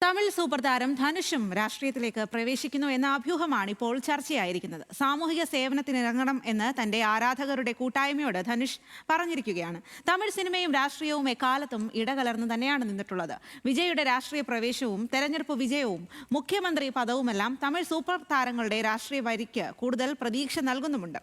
Tamil super താരം ധനുഷും രാഷ്ട്രീയത്തിലേക്ക് പ്രവേശിക്കുന്നു എന്ന അഭ്യൂഹമാണ് ഇപ്പോൾ ചർച്ചയായിരിക്കുന്നത്. സാമൂഹിക സേവനത്തിനിറങ്ങണം എന്ന് തന്റെ ആരാധകരുടെ കൂട്ടായ്മയോട് ധനുഷ് പറഞ്ഞിരിക്കുകയാണ്. തമിഴ് സിനിമയും രാഷ്ട്രീയവും എക്കാലത്തും ഇടകലർന്ന് തന്നെയാണ് നിന്നിട്ടുള്ളത്. വിജയുടെ രാഷ്ട്രീയ പ്രവേശവും തെരഞ്ഞെടുപ്പ് വിജയവും മുഖ്യമന്ത്രി പദവുമെല്ലാം തമിഴ് സൂപ്പർ താരങ്ങളുടെ രാഷ്ട്രീയ വരിക്ക് കൂടുതൽ പ്രതീക്ഷ നൽകുന്നുമുണ്ട്.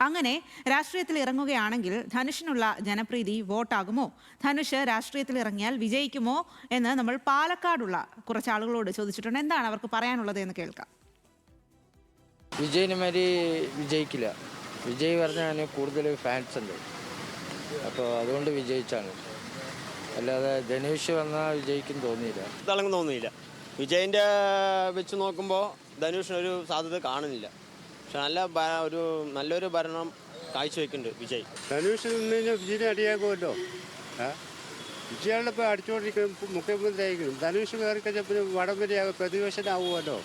അങ്ങനെ രാഷ്ട്രീയത്തിൽ ഇറങ്ങുകയാണെങ്കിൽ ധനുഷിനുള്ള ജനപ്രീതി വോട്ടാകുമോ? ധനുഷ് രാഷ്ട്രീയത്തിൽ ഇറങ്ങിയാൽ വിജയിക്കുമോ എന്ന് നമ്മൾ പാലക്കാടുള്ള കുറച്ച് ആളുകളോട് ചോദിച്ചിട്ടുണ്ട്. എന്താണ് അവർക്ക് പറയാനുള്ളത് എന്ന് കേൾക്കാം. വിജയിനുമാതിരി വിജയിക്കില്ല. വിജയ് പറഞ്ഞാൽ കൂടുതൽ ഫാൻസ് ഉണ്ട്, അപ്പോൾ അതുകൊണ്ട് വിജയിച്ചാണ്. അല്ലാതെ ധനുഷ് വന്നാൽ വിജയിക്കും തോന്നിയില്ല. വിജയിൻ്റെ വെച്ച് നോക്കുമ്പോൾ ധനുഷിനൊരു സാധ്യത കാണുന്നില്ല. പക്ഷെ നല്ലൊരു ഭരണം കാഴ്ചവെക്കുന്നുണ്ട് വിജയ്. ധനുഷ് നിന്ന് കഴിഞ്ഞാൽ വിജയനെ അടിയാക്കുമല്ലോ. വിജയാളിപ്പോൾ അടിച്ചുകൊണ്ടിരിക്കും, മുഖ്യമന്ത്രി ആയിരിക്കും. ധനുഷ് കയറി കഴിഞ്ഞാൽ പിന്നെ വടംവലിയാകും, പ്രതിപക്ഷനാവുമല്ലോ.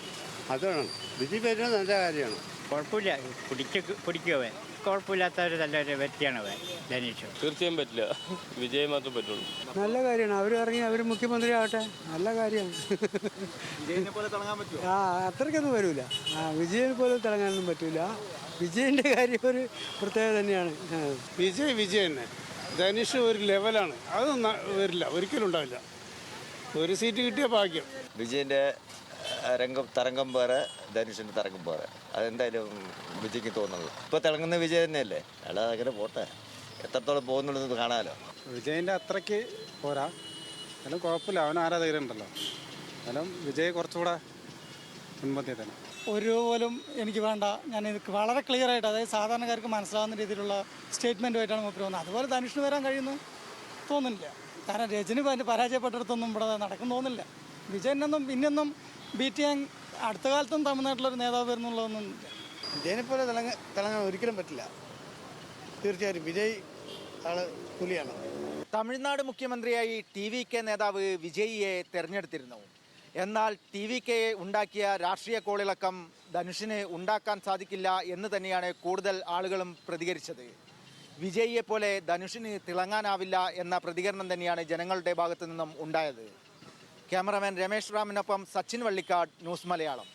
അതാണ് വിജയ് വരുന്നത് നല്ല കാര്യമാണ്. കുഴപ്പമില്ല, പിടിക്കുവേ കുഴപ്പമില്ലാത്ത ഒരു നല്ലൊരു വ്യക്തിയാണ് ധനുഷ്. തീർച്ചയായും പറ്റില്ല, വിജയ് മാത്രമേ പറ്റുള്ളൂ. നല്ല കാര്യമാണ്. അവർ ഇറങ്ങി അവർ മുഖ്യമന്ത്രി ആവട്ടെ, നല്ല കാര്യമാണ്. അത്രയ്ക്കൊന്നും വരില്ല. വിജയനെ പോലെ തിളങ്ങാനൊന്നും പറ്റില്ല. വിജയൻ്റെ കാര്യം ഒരു പ്രത്യേകത തന്നെയാണ്. വിജയ് തന്നെ. ധനുഷ് ഒരു ലെവലാണ്, അതൊന്നും വരില്ല, ഒരിക്കലും ഉണ്ടാവില്ല. ഒരു സീറ്റ് കിട്ടിയ ഭാഗ്യം. വിജയൻ്റെ തരംഗം വേറെ, ധനുഷിൻ്റെ തരംഗം വേറെ. അതെന്തായാലും വിജയ്ക്ക് തോന്നുന്നത്. ഇപ്പോൾ തിളങ്ങുന്ന വിജയ് തന്നെയല്ലേ. അയാൾ അങ്ങനെ പോട്ടെ, എത്രത്തോളം പോകുന്നുള്ളത് കാണാമല്ലോ. വിജയിൻ്റെ അത്രയ്ക്ക് പോരാ, എന്നാലും കുഴപ്പമില്ല, അവൻ ആരാധകരുണ്ടല്ലോ. എന്നാലും വിജയ് കുറച്ചുകൂടെ മുൻപന്തി തന്നെ. ഒരു പോലും എനിക്ക് വേണ്ട. ഞാൻ ഇത് വളരെ ക്ലിയർ ആയിട്ട്, അതായത് സാധാരണക്കാർക്ക് മനസ്സിലാവുന്ന രീതിയിലുള്ള സ്റ്റേറ്റ്മെൻറ്റുമായിട്ടാണ് മൂപ്പര് വന്നത്. അതുപോലെ ധനുഷിന് വരാൻ കഴിയുന്നു തോന്നുന്നില്ല. കാരണം രജനി പരാജയപ്പെട്ടിടത്തൊന്നും ഇവിടെ നടക്കും തോന്നുന്നില്ല. വിജയനൊന്നും പിന്നൊന്നും ബീറ്റ് ചെയ്യാൻ അടുത്ത കാലത്തും തമിഴ്നാട്ടിലൊരു നേതാവ് വരുന്നുള്ളതൊന്നും ഇല്ല. വിജയനെ പോലെ തിളങ്ങാൻ ഒരിക്കലും പറ്റില്ല. തീർച്ചയായും വിജയ് ആള് പുലിയാണ്. തമിഴ്നാട് മുഖ്യമന്ത്രിയായി TVK നേതാവ് വിജയിയെ തെരഞ്ഞെടുത്തിരുന്നു. എന്നാൽ TVK ഉണ്ടാക്കിയ രാഷ്ട്രീയ കോളിളക്കം ധനുഷിന് ഉണ്ടാക്കാൻ സാധിക്കില്ല എന്ന് തന്നെയാണ് കൂടുതൽ ആളുകളും പ്രതികരിച്ചത്. വിജയിയെപ്പോലെ ധനുഷിന് തിളങ്ങാനാവില്ല എന്ന പ്രതികരണം തന്നെയാണ് ജനങ്ങളുടെ ഭാഗത്തു നിന്നും ഉണ്ടായത്. ക്യാമറാമാൻ രമേശ് റാമിനൊപ്പം സച്ചിൻ വള്ളിക്കാട്, ന്യൂസ് മലയാളം.